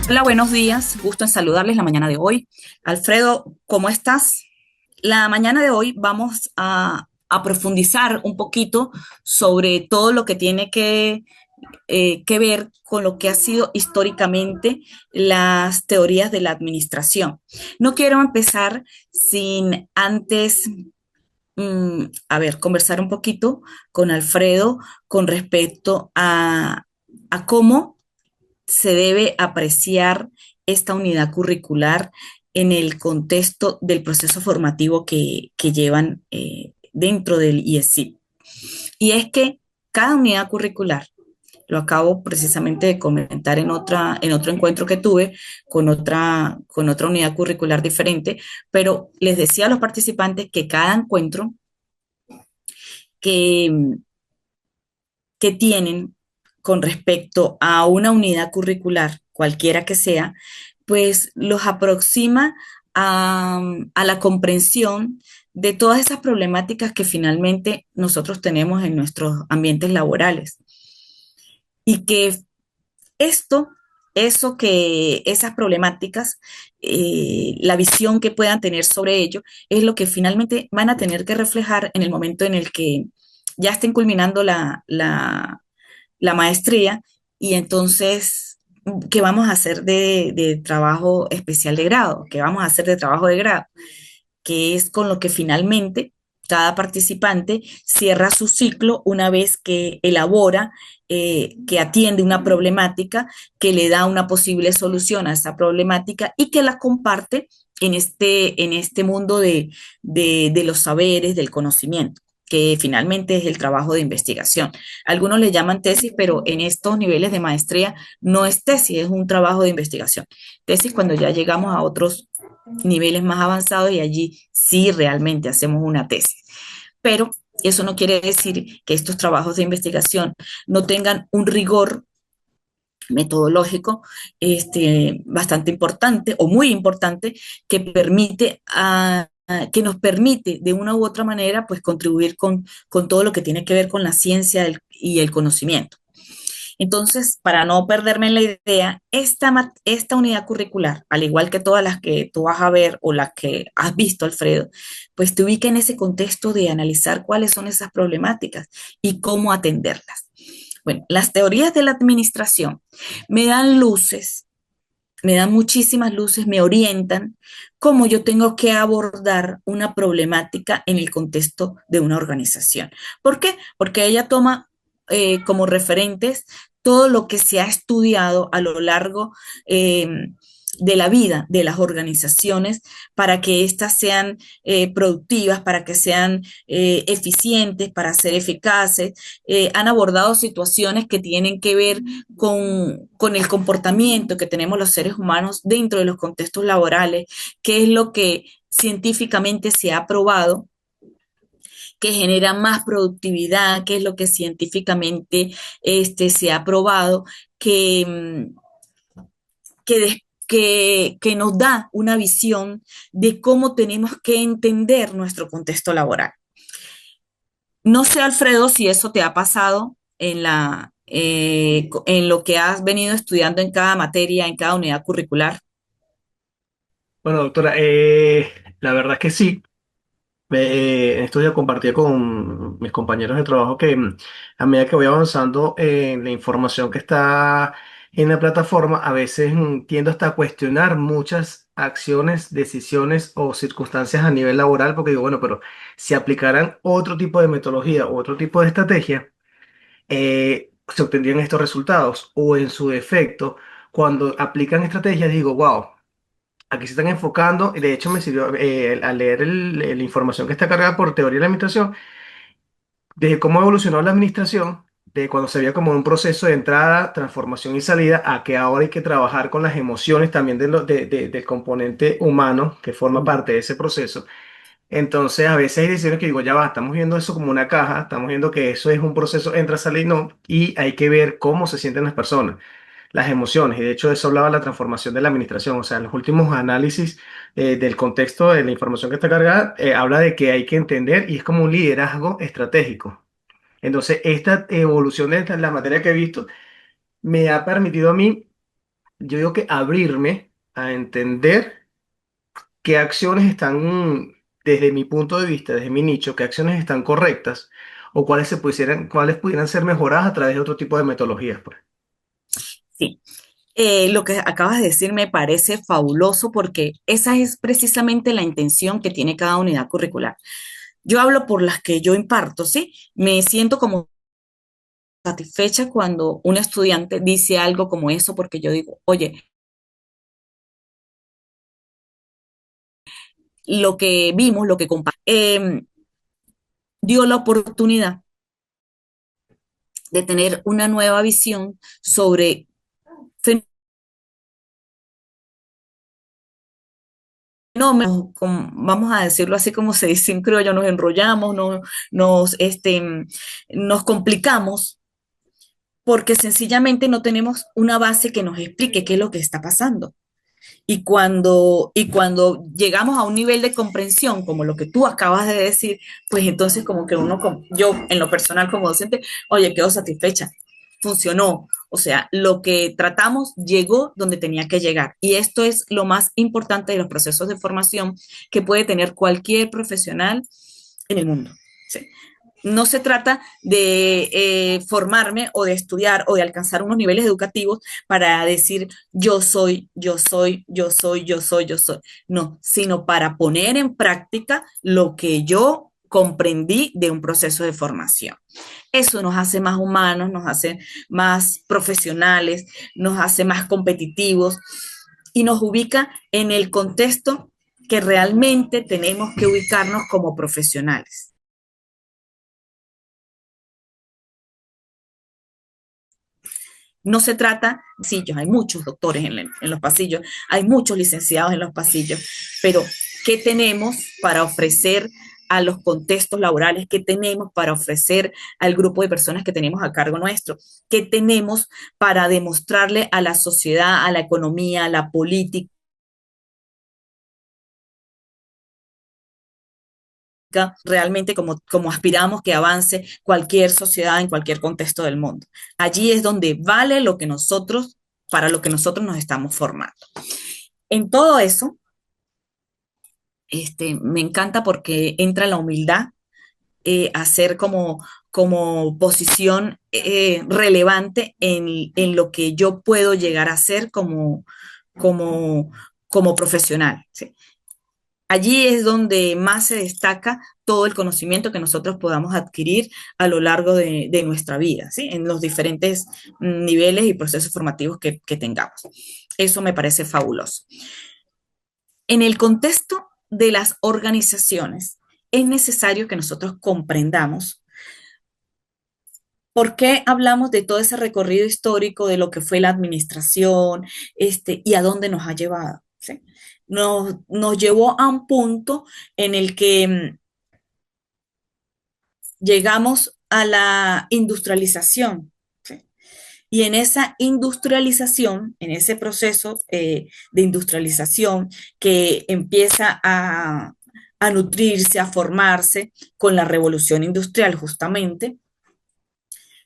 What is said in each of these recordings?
Hola, buenos días. Gusto en saludarles la mañana de hoy. Alfredo, ¿cómo estás? La mañana de hoy vamos a profundizar un poquito sobre todo lo que tiene que ver con lo que ha sido históricamente las teorías de la administración. No quiero empezar sin antes, conversar un poquito con Alfredo con respecto a cómo se debe apreciar esta unidad curricular en el contexto del proceso formativo que llevan dentro del IESIP. Y es que cada unidad curricular, lo acabo precisamente de comentar en otro encuentro que tuve con otra unidad curricular diferente, pero les decía a los participantes que cada encuentro que, que tienen con respecto a una unidad curricular, cualquiera que sea, pues los aproxima a la comprensión de todas esas problemáticas que finalmente nosotros tenemos en nuestros ambientes laborales. Y que esto, esas problemáticas, la visión que puedan tener sobre ello, es lo que finalmente van a tener que reflejar en el momento en el que ya estén culminando la maestría y entonces, ¿qué vamos a hacer de trabajo especial de grado? ¿Qué vamos a hacer de trabajo de grado? Que es con lo que finalmente cada participante cierra su ciclo una vez que elabora, que atiende una problemática, que le da una posible solución a esa problemática y que la comparte en este mundo de los saberes, del conocimiento, que finalmente es el trabajo de investigación. Algunos le llaman tesis, pero en estos niveles de maestría no es tesis, es un trabajo de investigación. Tesis cuando ya llegamos a otros niveles más avanzados y allí sí realmente hacemos una tesis. Pero eso no quiere decir que estos trabajos de investigación no tengan un rigor metodológico bastante importante o muy importante que que nos permite de una u otra manera pues contribuir con todo lo que tiene que ver con la ciencia y el conocimiento. Entonces, para no perderme en la idea, esta unidad curricular, al igual que todas las que tú vas a ver o las que has visto, Alfredo, pues te ubica en ese contexto de analizar cuáles son esas problemáticas y cómo atenderlas. Bueno, las teorías de la administración me dan luces, me dan muchísimas luces, me orientan cómo yo tengo que abordar una problemática en el contexto de una organización. ¿Por qué? Porque ella toma como referentes todo lo que se ha estudiado a lo largo de la vida de las organizaciones para que éstas sean productivas, para que sean eficientes, para ser eficaces. Han abordado situaciones que tienen que ver con el comportamiento que tenemos los seres humanos dentro de los contextos laborales, qué es lo que científicamente se ha probado que genera más productividad, qué es lo que científicamente se ha probado, que nos da una visión de cómo tenemos que entender nuestro contexto laboral. No sé, Alfredo, si eso te ha pasado en lo que has venido estudiando en cada materia, en cada unidad curricular. Bueno, doctora, la verdad es que sí. En estos días compartí con mis compañeros de trabajo que a medida que voy avanzando en la información que está en la plataforma, a veces tiendo hasta a cuestionar muchas acciones, decisiones o circunstancias a nivel laboral, porque digo, bueno, pero si aplicaran otro tipo de metodología o otro tipo de estrategia, se obtendrían estos resultados. O en su defecto, cuando aplican estrategias, digo, wow. Aquí se están enfocando, y de hecho me sirvió al leer la información que está cargada por teoría de la administración, de cómo evolucionó la administración, de cuando se veía como un proceso de entrada, transformación y salida, a que ahora hay que trabajar con las emociones también del componente humano que forma parte de ese proceso. Entonces, a veces hay decisiones que digo, ya va, estamos viendo eso como una caja, estamos viendo que eso es un proceso, entra, sale y no, y hay que ver cómo se sienten las personas, las emociones. Y de hecho, de eso hablaba la transformación de la administración. O sea, en los últimos análisis del contexto de la información que está cargada, habla de que hay que entender y es como un liderazgo estratégico. Entonces, esta evolución de la materia que he visto me ha permitido a mí yo digo que abrirme a entender qué acciones están, desde mi punto de vista, desde mi nicho, qué acciones están correctas o cuáles pudieran ser mejoradas a través de otro tipo de metodologías, pues. Sí. Lo que acabas de decir me parece fabuloso porque esa es precisamente la intención que tiene cada unidad curricular. Yo hablo por las que yo imparto, ¿sí? Me siento como satisfecha cuando un estudiante dice algo como eso porque yo digo, oye, lo que vimos, lo que compartimos, dio la oportunidad de tener una nueva visión sobre fenómenos, vamos a decirlo así como se dice en criollo, nos enrollamos, nos complicamos porque sencillamente no tenemos una base que nos explique qué es lo que está pasando. Y cuando llegamos a un nivel de comprensión, como lo que tú acabas de decir, pues entonces como que yo en lo personal como docente, oye, quedo satisfecha, funcionó. O sea, lo que tratamos llegó donde tenía que llegar. Y esto es lo más importante de los procesos de formación que puede tener cualquier profesional en el mundo. ¿Sí? No se trata de formarme o de estudiar o de alcanzar unos niveles educativos para decir yo soy, yo soy, yo soy, yo soy, yo soy. No, sino para poner en práctica lo que yo comprendí de un proceso de formación. Eso nos hace más humanos, nos hace más profesionales, nos hace más competitivos y nos ubica en el contexto que realmente tenemos que ubicarnos como profesionales. No se trata de pasillos, hay muchos doctores en los pasillos, hay muchos licenciados en los pasillos, pero ¿qué tenemos para ofrecer a los contextos laborales? ¿Qué tenemos para ofrecer al grupo de personas que tenemos a cargo nuestro? ¿Qué tenemos para demostrarle a la sociedad, a la economía, a la política, realmente como aspiramos que avance cualquier sociedad en cualquier contexto del mundo? Allí es donde vale lo que nosotros, para lo que nosotros nos estamos formando. En todo eso, me encanta porque entra la humildad a ser como posición relevante en lo que yo puedo llegar a ser como, como profesional. ¿Sí? Allí es donde más se destaca todo el conocimiento que nosotros podamos adquirir a lo largo de nuestra vida, ¿sí? En los diferentes niveles y procesos formativos que tengamos. Eso me parece fabuloso. En el contexto de las organizaciones, es necesario que nosotros comprendamos por qué hablamos de todo ese recorrido histórico de lo que fue la administración, y a dónde nos ha llevado. ¿Sí? Nos llevó a un punto en el que llegamos a la industrialización. ¿Sí? Y en esa industrialización, en ese proceso de industrialización que empieza a nutrirse, a formarse con la revolución industrial justamente,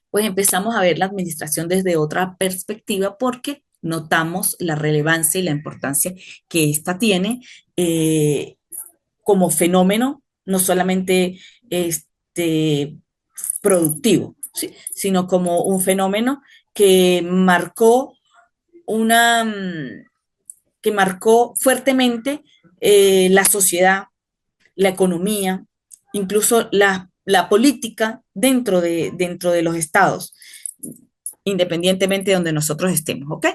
pues empezamos a ver la administración desde otra perspectiva porque notamos la relevancia y la importancia que ésta tiene eh, como fenómeno, no solamente productivo, ¿sí? Sino como un fenómeno que marcó una, que marcó fuertemente la sociedad, la economía, incluso la política dentro de los estados, independientemente de donde nosotros estemos, ¿ok?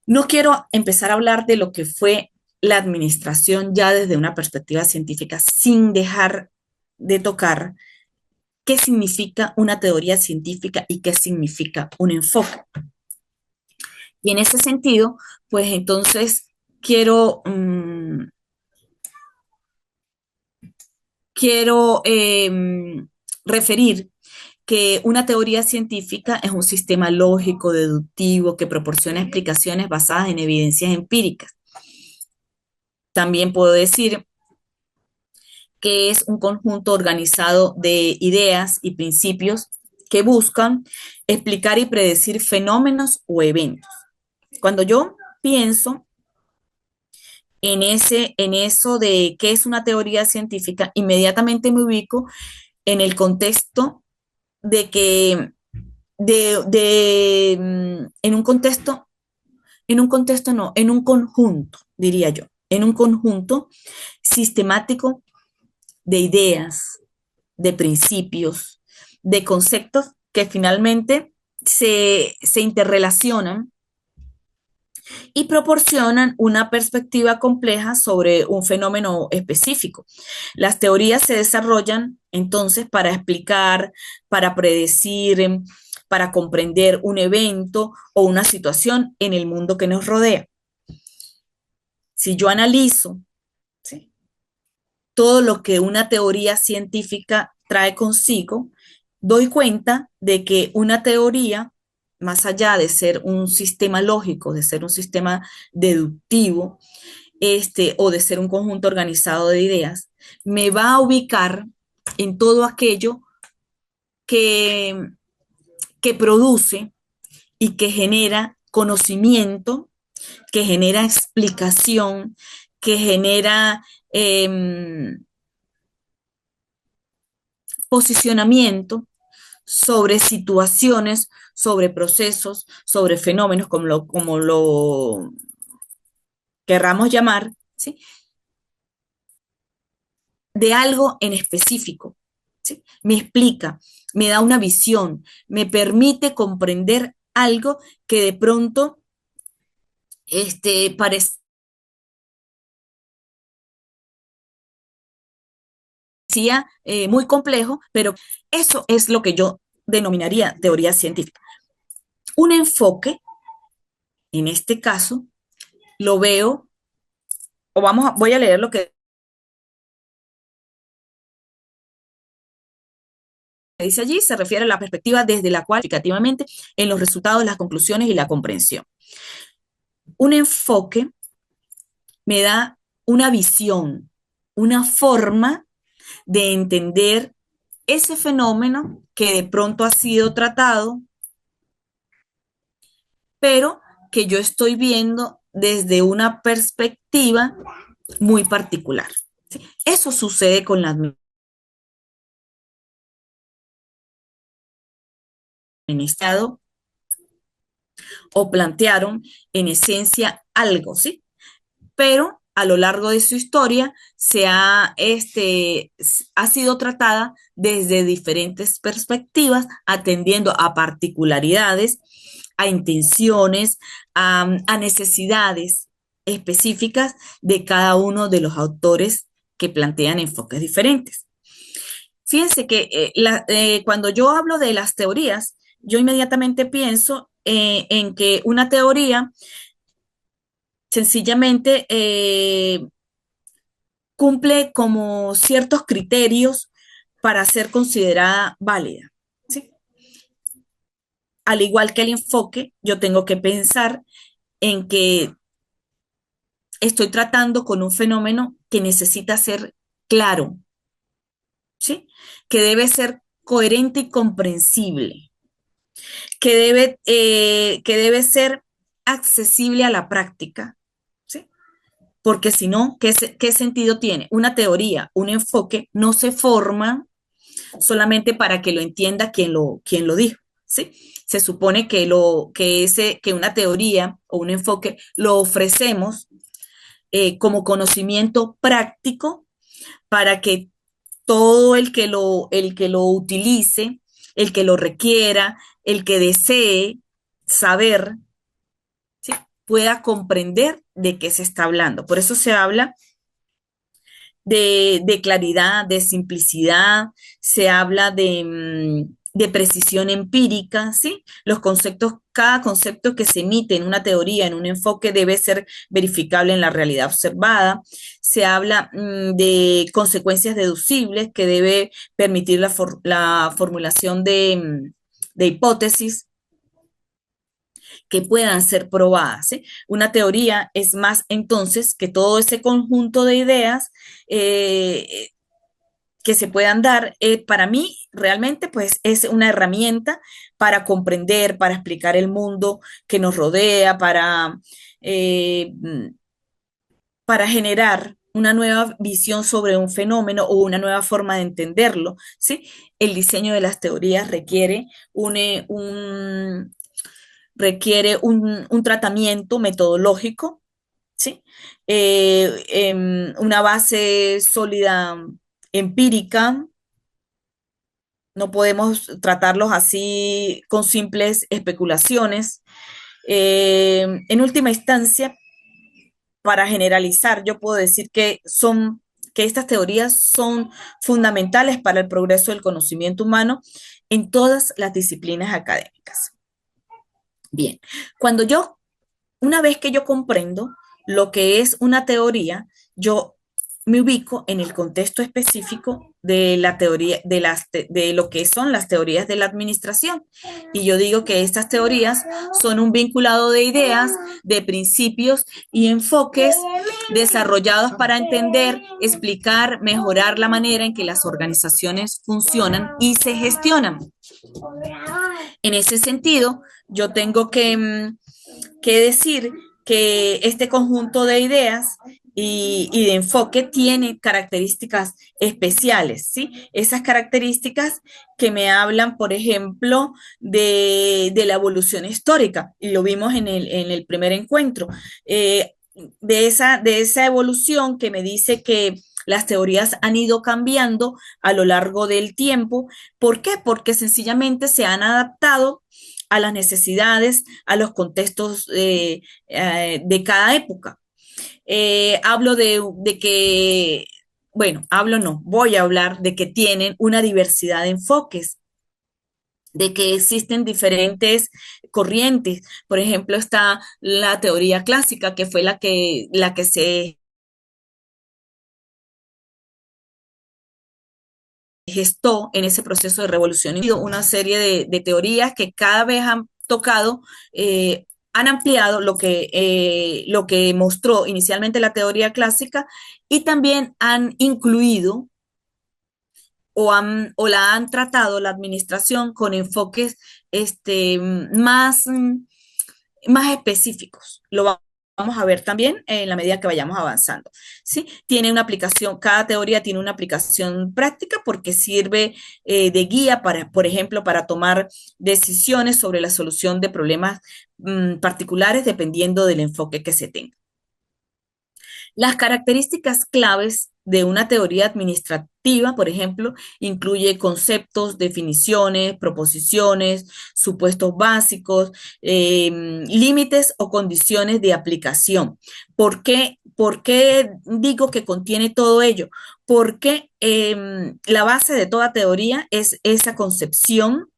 No quiero empezar a hablar de lo que fue la administración ya desde una perspectiva científica sin dejar de tocar qué significa una teoría científica y qué significa un enfoque. Y en ese sentido, pues entonces quiero, quiero referir que una teoría científica es un sistema lógico, deductivo, que proporciona explicaciones basadas en evidencias empíricas. También puedo decir que es un conjunto organizado de ideas y principios que buscan explicar y predecir fenómenos o eventos. Cuando yo pienso en eso de qué es una teoría científica, inmediatamente me ubico en el contexto de que, en un contexto no, en un conjunto, diría yo, en un conjunto sistemático de ideas, de principios, de conceptos que finalmente se interrelacionan y proporcionan una perspectiva compleja sobre un fenómeno específico. Las teorías se desarrollan entonces para explicar, para predecir, para comprender un evento o una situación en el mundo que nos rodea. Si yo analizo, ¿sí?, todo lo que una teoría científica trae consigo, doy cuenta de que una teoría, más allá de ser un sistema lógico, de ser un sistema deductivo, o de ser un conjunto organizado de ideas, me va a ubicar en todo aquello que, que produce y que genera conocimiento, que genera explicación, que genera posicionamiento sobre situaciones, sobre procesos, sobre fenómenos, como lo querramos llamar, ¿sí?, de algo en específico. ¿Sí? Me explica, me da una visión, me permite comprender algo que de pronto parecía muy complejo, pero eso es lo que yo denominaría teoría científica. Un enfoque, en este caso, lo veo, voy a leer lo que dice allí, se refiere a la perspectiva desde la cual, significativamente, en los resultados, las conclusiones y la comprensión. Un enfoque me da una visión, una forma de entender ese fenómeno que de pronto ha sido tratado, pero que yo estoy viendo desde una perspectiva muy particular. ¿Sí? Eso sucede con las ministrado o plantearon en esencia algo, ¿sí? Pero a lo largo de su historia ha sido tratada desde diferentes perspectivas, atendiendo a particularidades, a intenciones, a necesidades específicas de cada uno de los autores que plantean enfoques diferentes. Fíjense que cuando yo hablo de las teorías, yo inmediatamente pienso en que una teoría sencillamente cumple como ciertos criterios para ser considerada válida. ¿Sí? Al igual que el enfoque, yo tengo que pensar en que estoy tratando con un fenómeno que necesita ser claro, ¿sí?, que debe ser coherente y comprensible, que debe ser accesible a la práctica, ¿sí? Porque si no, ¿qué sentido tiene? Una teoría, un enfoque no se forma solamente para que lo entienda quien lo dijo, ¿sí? Se supone que una teoría o un enfoque lo ofrecemos como conocimiento práctico para que todo el que lo utilice, el que lo requiera, el que desee saber, ¿sí?, pueda comprender de qué se está hablando. Por eso se habla de claridad, de simplicidad, se habla de precisión empírica, ¿sí? Los conceptos, cada concepto que se emite en una teoría, en un enfoque, debe ser verificable en la realidad observada. Se habla de consecuencias deducibles que debe permitir la formulación de hipótesis que puedan ser probadas, ¿sí? Una teoría es más entonces que todo ese conjunto de ideas eh, que se puedan dar, para mí realmente pues es una herramienta para comprender, para explicar el mundo que nos rodea, eh, para generar una nueva visión sobre un fenómeno o una nueva forma de entenderlo, ¿sí? El diseño de las teorías requiere un tratamiento metodológico, ¿sí? Una base sólida empírica. No podemos tratarlos así con simples especulaciones. En última instancia, para generalizar, yo puedo decir que estas teorías son fundamentales para el progreso del conocimiento humano en todas las disciplinas académicas. Bien, cuando yo una vez que yo comprendo lo que es una teoría, yo me ubico en el contexto específico de la teoría, de lo que son las teorías de la administración. Y yo digo que estas teorías son un vinculado de ideas, de principios y enfoques desarrollados para entender, explicar, mejorar la manera en que las organizaciones funcionan y se gestionan. En ese sentido, yo tengo que decir que este conjunto de ideas y de enfoque tiene características especiales, ¿sí? Esas características que me hablan, por ejemplo, de la evolución histórica, y lo vimos en el primer encuentro, de esa evolución que me dice que las teorías han ido cambiando a lo largo del tiempo. ¿Por qué? Porque sencillamente se han adaptado a las necesidades, a los contextos de cada época. Hablo de que, bueno, hablo no, voy a hablar de que tienen una diversidad de enfoques, de que existen diferentes corrientes. Por ejemplo, está la teoría clásica, que fue la que se gestó en ese proceso de revolución. Y una serie de teorías que cada vez han tocado, han ampliado lo que mostró inicialmente la teoría clásica y también han incluido o la han tratado la administración con enfoques más, más específicos. Vamos a ver también en la medida que vayamos avanzando. ¿Sí? Tiene una aplicación, cada teoría tiene una aplicación práctica porque sirve de guía para, por ejemplo, para tomar decisiones sobre la solución de problemas particulares dependiendo del enfoque que se tenga. Las características claves de una teoría administrativa, por ejemplo, incluye conceptos, definiciones, proposiciones, supuestos básicos, límites o condiciones de aplicación. Por qué digo que contiene todo ello? Porque la base de toda teoría es esa concepción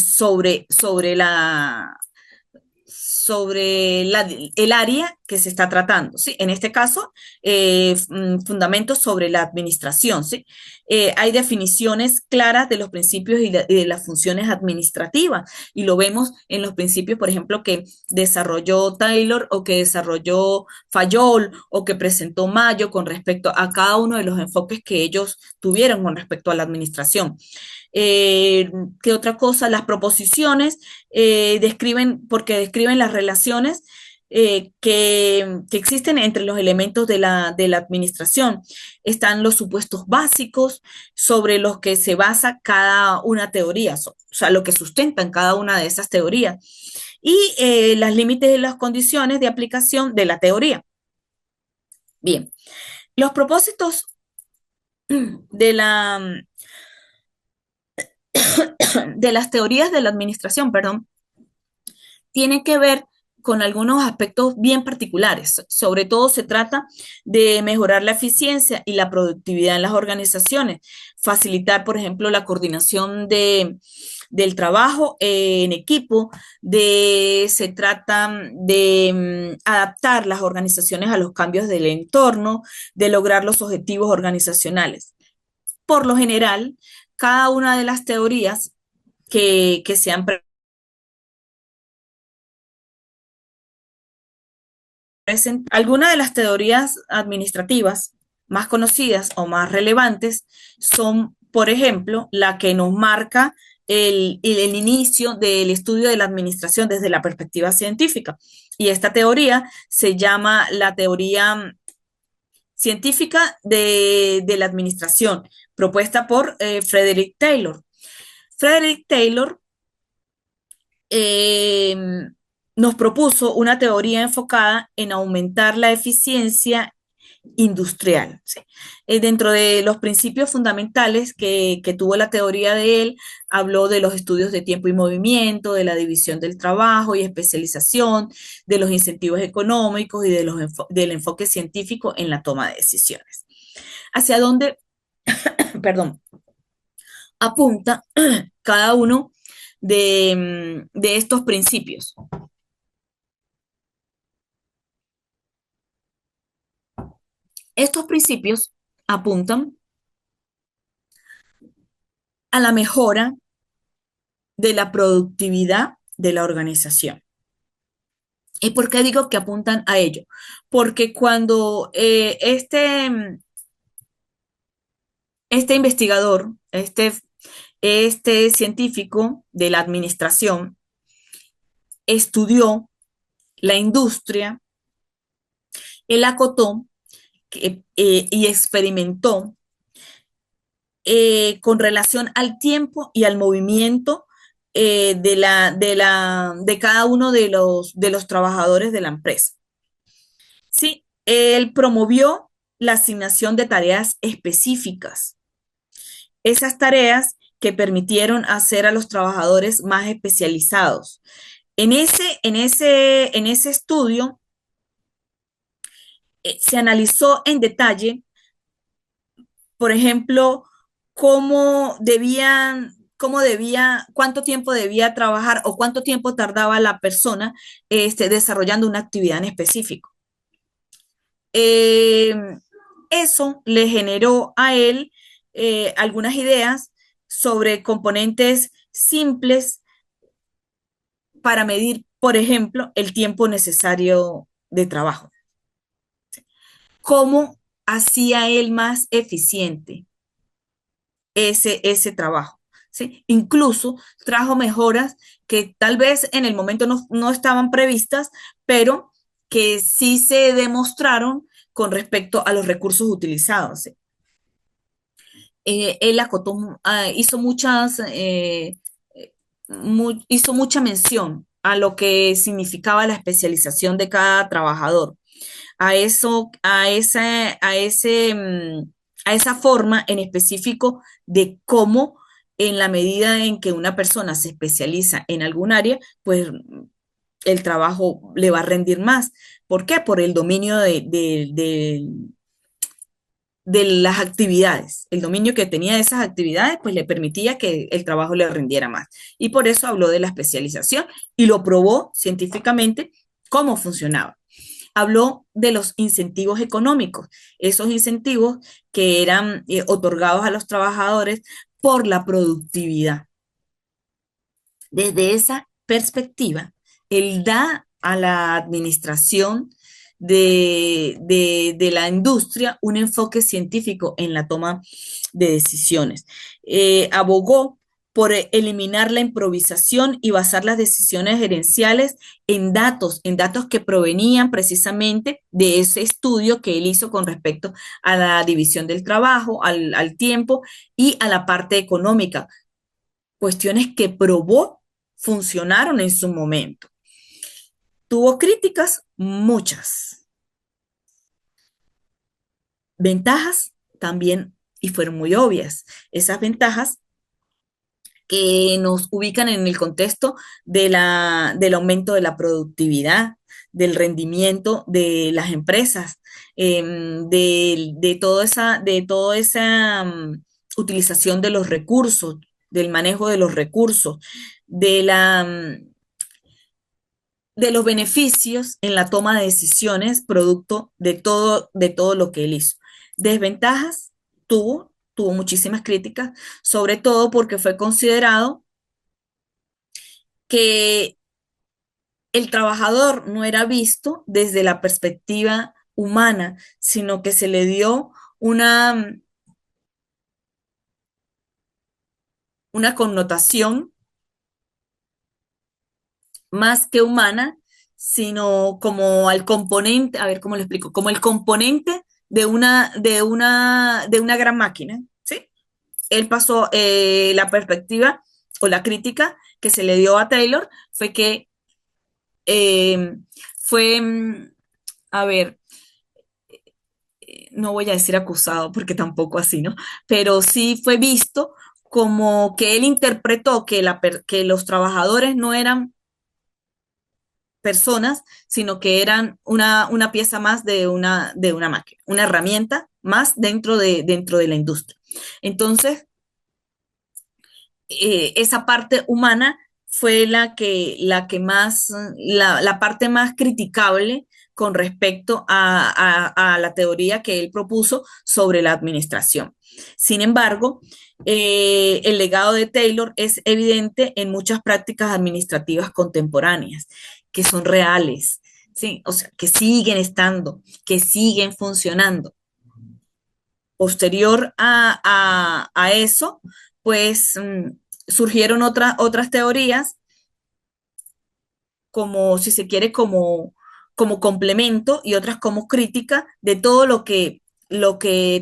sobre el área que se está tratando, ¿sí? En este caso, fundamentos sobre la administración, ¿sí? Hay definiciones claras de los principios y de las funciones administrativas, y lo vemos en los principios, por ejemplo, que desarrolló Taylor o que desarrolló Fayol o que presentó Mayo con respecto a cada uno de los enfoques que ellos tuvieron con respecto a la administración. ¿Qué otra cosa? Las proposiciones porque describen las relaciones que existen entre los elementos de la administración. Están los supuestos básicos sobre los que se basa cada una teoría, o sea, lo que sustentan cada una de esas teorías. Y los límites y las condiciones de aplicación de la teoría. Bien, los propósitos de de las teorías de la administración, perdón, tiene que ver con algunos aspectos bien particulares. Sobre todo se trata de mejorar la eficiencia y la productividad en las organizaciones, facilitar, por ejemplo, la coordinación del trabajo en equipo, se trata de adaptar las organizaciones a los cambios del entorno, de lograr los objetivos organizacionales. Por lo general, cada una de las teorías que se han algunas de las teorías administrativas más conocidas o más relevantes son, por ejemplo, la que nos marca el inicio del estudio de la administración desde la perspectiva científica. Y esta teoría se llama la teoría científica de la administración, propuesta por Frederick Taylor. Frederick Taylor eh, nos propuso una teoría enfocada en aumentar la eficiencia industrial. ¿Sí? Dentro de los principios fundamentales que tuvo la teoría de él, habló de los estudios de tiempo y movimiento, de la división del trabajo y especialización, de los incentivos económicos y del enfoque científico en la toma de decisiones. Hacia dónde, perdón, apunta cada uno de estos principios. Estos principios apuntan a la mejora de la productividad de la organización. ¿Y por qué digo que apuntan a ello? Porque cuando este investigador, este científico de la administración, estudió la industria, él acotó y experimentó con relación al tiempo y al movimiento de cada uno de los trabajadores de la empresa. Sí, él promovió la asignación de tareas específicas, esas tareas que permitieron hacer a los trabajadores más especializados. En ese estudio se analizó en detalle, por ejemplo, cuánto tiempo debía trabajar o cuánto tiempo tardaba la persona desarrollando una actividad en específico. Eh, Eso le generó a él algunas ideas sobre componentes simples para medir, por ejemplo, el tiempo necesario de trabajo. ¿Cómo hacía él más eficiente ese trabajo? ¿Sí? Incluso trajo mejoras que tal vez en el momento no estaban previstas, pero que sí se demostraron con respecto a los recursos utilizados. ¿Sí? Él acotó, hizo mucha mención a lo que significaba la especialización de cada trabajador, a eso, a esa forma en específico de cómo en la medida en que una persona se especializa en algún área, pues el trabajo le va a rendir más. ¿Por qué? Por el dominio de las actividades. El dominio que tenía de esas actividades, pues le permitía que el trabajo le rindiera más. Y por eso habló de la especialización y lo probó científicamente cómo funcionaba. Habló de los incentivos económicos, esos incentivos que eran otorgados a los trabajadores por la productividad. Desde esa perspectiva, él da a la administración de la industria un enfoque científico en la toma de decisiones. Abogó por eliminar la improvisación y basar las decisiones gerenciales en datos que provenían precisamente de ese estudio que él hizo con respecto a la división del trabajo, al tiempo y a la parte económica, cuestiones que probó funcionaron en su momento. Tuvo críticas, muchas. Ventajas también, y fueron muy obvias. Esas ventajas que nos ubican en el contexto del aumento de la productividad, del rendimiento de las empresas, de toda esa utilización de los recursos, del manejo de los recursos, de de los beneficios en la toma de decisiones producto de todo lo que él hizo. Desventajas tuvo muchísimas críticas, sobre todo porque fue considerado que el trabajador no era visto desde la perspectiva humana, sino que se le dio una, una connotación más que humana, sino como al componente, a ver cómo lo explico, como el componente de una gran máquina, ¿sí? Él pasó la perspectiva o la crítica que se le dio a Taylor fue que eh, fue, a ver, no voy a decir acusado porque tampoco así, ¿no? Pero sí fue visto como que él interpretó que, que los trabajadores no eran personas, sino que eran una pieza más de una máquina, una herramienta más dentro de la industria. Entonces, esa parte humana fue la que más, la parte más criticable con respecto a la teoría que él propuso sobre la administración. Sin embargo, el legado de Taylor es evidente en muchas prácticas administrativas contemporáneas, que son reales, ¿sí? O sea, que siguen estando, que siguen funcionando. Posterior a eso, pues surgieron otras teorías, como si se quiere, como complemento y otras como crítica de todo lo que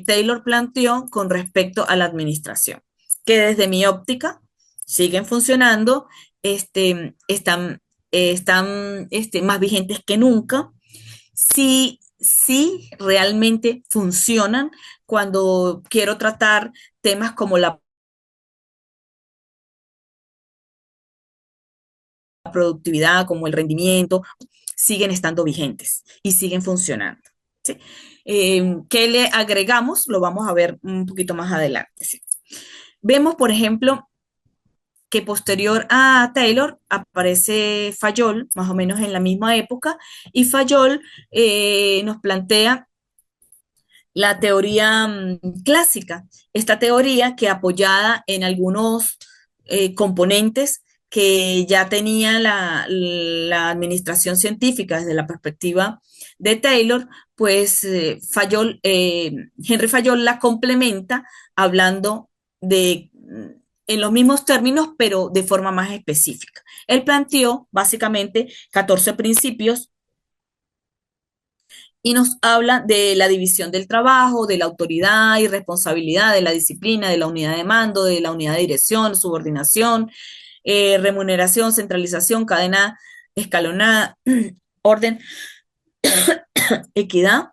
Taylor planteó con respecto a la administración, que desde mi óptica siguen funcionando, están, están más vigentes que nunca. Sí, sí, realmente funcionan cuando quiero tratar temas como la productividad, como el rendimiento, siguen estando vigentes y siguen funcionando. ¿Sí? ¿Qué le agregamos? Lo vamos a ver un poquito más adelante. ¿Sí? Vemos, por ejemplo, que posterior a Taylor aparece Fayol, más o menos en la misma época, y Fayol nos plantea la teoría clásica, esta teoría que apoyada en algunos componentes que ya tenía la administración científica desde la perspectiva de Taylor, pues Henry Fayol la complementa hablando de en los mismos términos, pero de forma más específica. Él planteó básicamente 14 principios y nos habla de la división del trabajo, de la autoridad y responsabilidad, de la disciplina, de la unidad de mando, de la unidad de dirección, subordinación, remuneración, centralización, cadena escalonada, orden, equidad,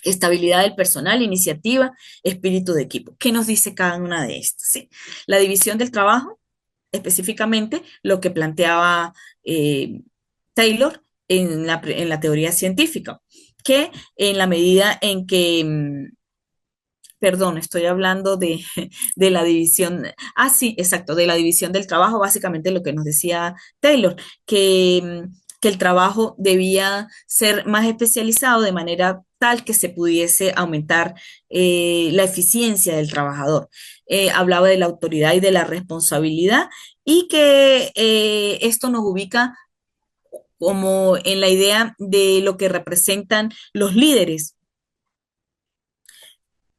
estabilidad del personal, iniciativa, espíritu de equipo. ¿Qué nos dice cada una de estas? ¿Sí? La división del trabajo, específicamente lo que planteaba Taylor en la teoría científica, que en la medida en que perdón, estoy hablando de la división, sí, exacto, de la división del trabajo, básicamente lo que nos decía Taylor, que el trabajo debía ser más especializado de manera tal que se pudiese aumentar la eficiencia del trabajador. Hablaba de la autoridad y de la responsabilidad y que esto nos ubica como en la idea de lo que representan los líderes,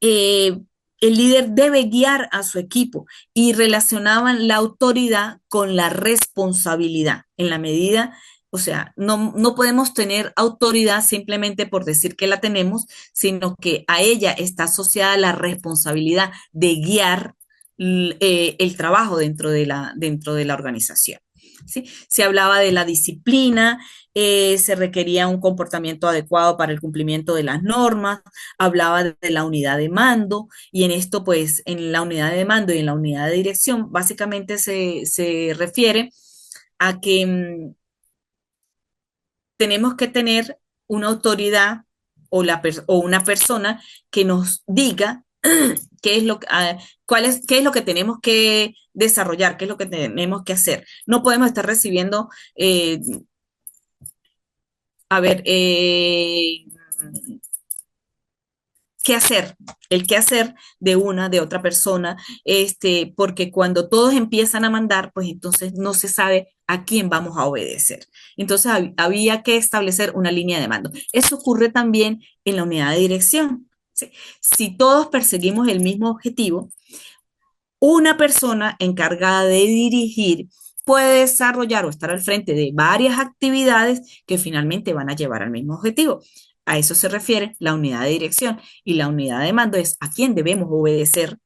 eh, el líder debe guiar a su equipo y relacionaban la autoridad con la responsabilidad en la medida, o sea, no podemos tener autoridad simplemente por decir que la tenemos, sino que a ella está asociada la responsabilidad de guiar el trabajo dentro de la organización. ¿Sí? Se hablaba de la disciplina, se requería un comportamiento adecuado para el cumplimiento de las normas, hablaba de la unidad de mando y en esto, pues, en la unidad de mando y en la unidad de dirección, básicamente se refiere a que tenemos que tener una autoridad o una persona que nos diga qué es qué es lo que tenemos que desarrollar, qué es lo que tenemos que hacer. No podemos estar recibiendo, a ver, qué hacer, el qué hacer de una, de otra persona, porque cuando todos empiezan a mandar, pues entonces no se sabe a quién vamos a obedecer. Entonces había que establecer una línea de mando. Eso ocurre también en la unidad de dirección. ¿sí? Si todos perseguimos el mismo objetivo, una persona encargada de dirigir puede desarrollar o estar al frente de varias actividades que finalmente van a llevar al mismo objetivo. A eso se refiere la unidad de dirección, y la unidad de mando es a quién debemos obedecer,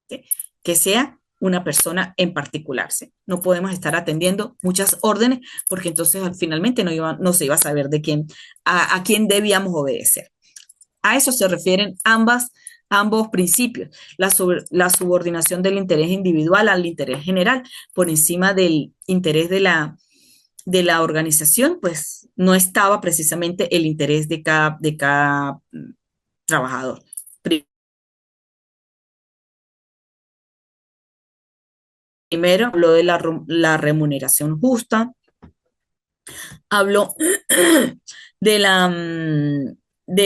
¿sí? Que sea una persona en particular, ¿sí? No podemos estar atendiendo muchas órdenes porque entonces finalmente no se iba a saber de a quién debíamos obedecer. A eso se refieren ambos principios, la subordinación del interés individual al interés general por encima del interés de la organización, pues no estaba precisamente el interés de cada trabajador. Primero, habló de la remuneración justa, habló de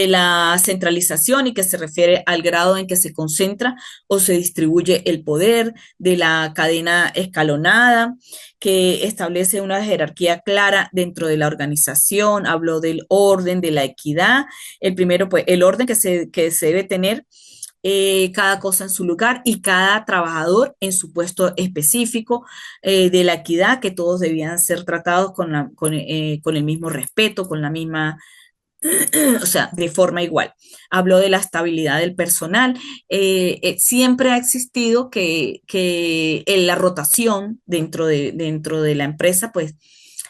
la centralización, y que se refiere al grado en que se concentra o se distribuye el poder, de la cadena escalonada, que establece una jerarquía clara dentro de la organización. Habló del orden, de la equidad. El primero, pues, el orden que se debe tener, cada cosa en su lugar y cada trabajador en su puesto específico, de la equidad, que todos debían ser tratados con el mismo respeto, con la misma, o sea, de forma igual. Habló de la estabilidad del personal. Siempre ha existido que en la rotación dentro de la empresa, pues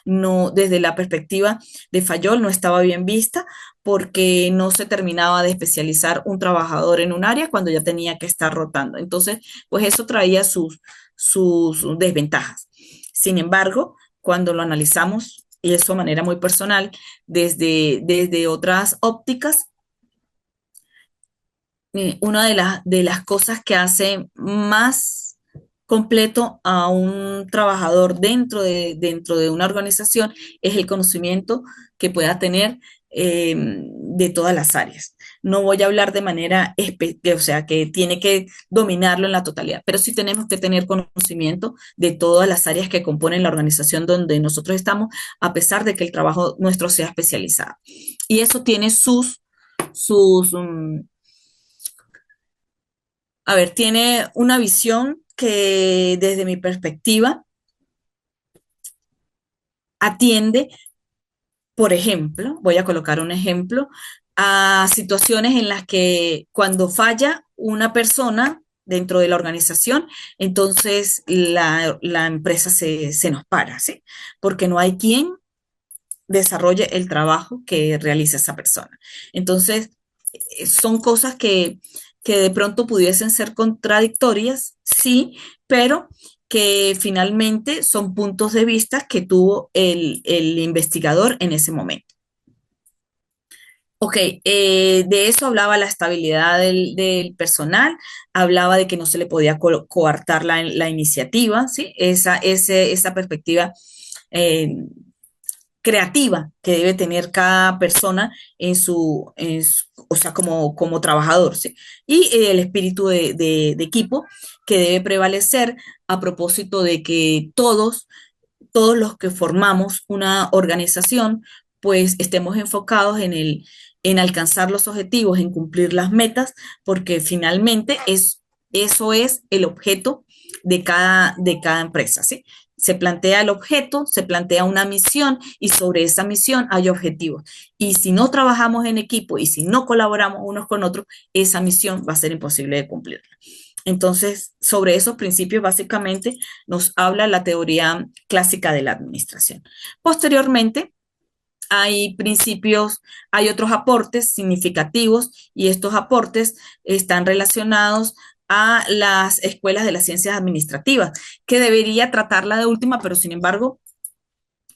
no, desde la perspectiva de Fayol, no estaba bien vista porque no se terminaba de especializar un trabajador en un área cuando ya tenía que estar rotando. Entonces, pues eso traía sus desventajas. Sin embargo, cuando lo analizamos, y eso de manera muy personal, desde otras ópticas, una de las cosas que hace más completo a un trabajador dentro de una organización es el conocimiento que pueda tener, de todas las áreas. No voy a hablar de manera, o sea, que tiene que dominarlo en la totalidad, pero sí tenemos que tener conocimiento de todas las áreas que componen la organización donde nosotros estamos, a pesar de que el trabajo nuestro sea especializado. Y eso tiene sus, a ver, tiene una visión que desde mi perspectiva atiende, por ejemplo, voy a colocar un ejemplo, a situaciones en las que cuando falla una persona dentro de la organización, entonces la empresa se nos para, ¿sí? Porque no hay quien desarrolle el trabajo que realiza esa persona. Entonces, son cosas que de pronto pudiesen ser contradictorias, sí, pero que finalmente son puntos de vista que tuvo el investigador en ese momento. Ok, de eso hablaba la estabilidad del personal, hablaba de que no se le podía coartar la iniciativa, ¿sí? Esa perspectiva, eh, creativa que debe tener cada persona o sea, como trabajador, ¿sí? Y el espíritu de equipo que debe prevalecer a propósito de que todos los que formamos una organización, pues estemos enfocados en alcanzar los objetivos, en cumplir las metas, porque finalmente eso es el objeto de cada empresa, ¿sí? Se plantea el objeto, se plantea una misión, y sobre esa misión hay objetivos. Y si no trabajamos en equipo y si no colaboramos unos con otros, esa misión va a ser imposible de cumplir. Entonces, sobre esos principios básicamente nos habla la teoría clásica de la administración. Posteriormente, hay otros aportes significativos, y estos aportes están relacionados a las escuelas de las ciencias administrativas, que debería tratarla de última, pero sin embargo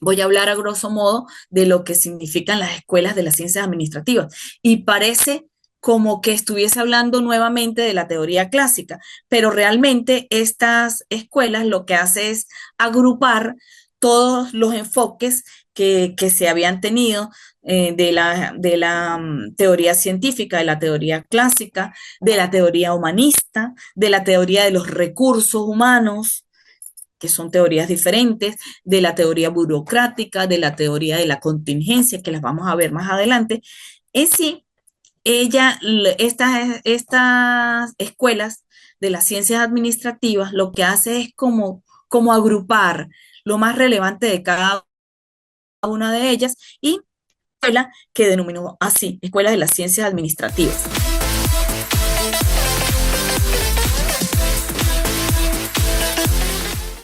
voy a hablar a grosso modo de lo que significan las escuelas de las ciencias administrativas. Y parece como que estuviese hablando nuevamente de la teoría clásica, pero realmente estas escuelas lo que hace es agrupar todos los enfoques que se habían tenido, de la teoría científica, de la teoría clásica, de la teoría humanista, de la teoría de los recursos humanos, que son teorías diferentes, de la teoría burocrática, de la teoría de la contingencia, que las vamos a ver más adelante. En sí, estas escuelas de las ciencias administrativas lo que hace es como agrupar lo más relevante de cada una de ellas y escuela que denominó así, Escuela de las Ciencias Administrativas.